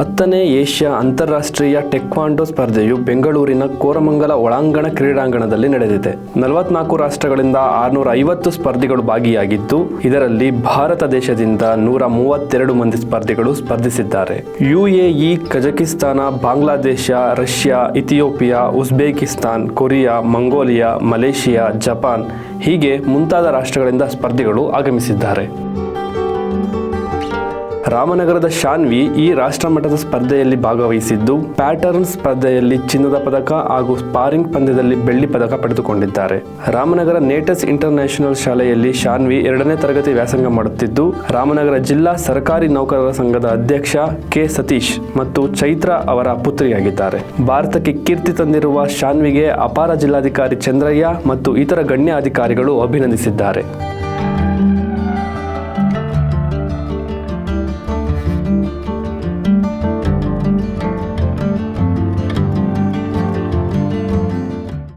10ನೇ Asia ಅಂತಾರಾಷ್ಟ್ರೀಯ taekwondo ಸ್ಪರ್ಧೆಯು ಬೆಂಗಳೂರಿನ ಕೋರಮಂಗಲ ಒಳಾಂಗಣ ಕ್ರೀಡಾಂಗಣದಲ್ಲಿ ನಡೆದಿದೆ. 44 ರಾಷ್ಟ್ರಗಳಿಂದ 650 ಸ್ಪರ್ಧಿಗಳು ಭಾಗಿಯಾಗಿದ್ದು, ಇದರಲ್ಲಿ ಭಾರತ ದೇಶದಿಂದ 132 ಮಂದಿ ಸ್ಪರ್ಧಿಗಳು ಸ್ಪರ್ಧಿಸಿದ್ದಾರೆ. UAE, Kazakhstan, Bangladesh, Russia, Ethiopia, Uzbekistan, Korea, Mongolia, Malaysia, Japan ಹೀಗೆ ಮುಂತಾದ ರಾಷ್ಟ್ರಗಳಿಂದ ಸ್ಪರ್ಧಿಗಳು ಆಗಮಿಸಿದ್ದಾರೆ. ರಾಮನಗರದ ಶಾನ್ವಿ ಈ ರಾಷ್ಟ್ರಮಟ್ಟದ ಸ್ಪರ್ಧೆಯಲ್ಲಿ ಭಾಗವಹಿಸಿದ್ದು, ಪ್ಯಾಟರ್ನ್ ಸ್ಪರ್ಧೆಯಲ್ಲಿ ಚಿನ್ನದ ಪದಕ ಹಾಗೂ ಸ್ಪಾರಿಂಗ್ ಪಂದ್ಯದಲ್ಲಿ ಬೆಳ್ಳಿ ಪದಕ ಪಡೆದುಕೊಂಡಿದ್ದಾರೆ. ರಾಮನಗರ ನೇಟಸ್ ಇಂಟರ್ನ್ಯಾಷನಲ್ ಶಾಲೆಯಲ್ಲಿ ಶಾನ್ವಿ 2ನೇ ತರಗತಿ ವ್ಯಾಸಂಗ ಮಾಡುತ್ತಿದ್ದು, ರಾಮನಗರ ಜಿಲ್ಲಾ ಸರ್ಕಾರಿ ನೌಕರರ ಸಂಘದ ಅಧ್ಯಕ್ಷ ಕೆ ಸತೀಶ್ ಮತ್ತು ಚೈತ್ರ ಅವರ ಪುತ್ರಿಯಾಗಿದ್ದಾರೆ. ಭಾರತಕ್ಕೆ ಕೀರ್ತಿ ತಂದಿರುವ ಶಾನ್ವಿಗೆ ಅಪಾರ ಜಿಲ್ಲಾಧಿಕಾರಿ ಚಂದ್ರಯ್ಯ ಮತ್ತು ಇತರ ಗಣ್ಯ ಅಧಿಕಾರಿಗಳು ಅಭಿನಂದಿಸಿದ್ದಾರೆ.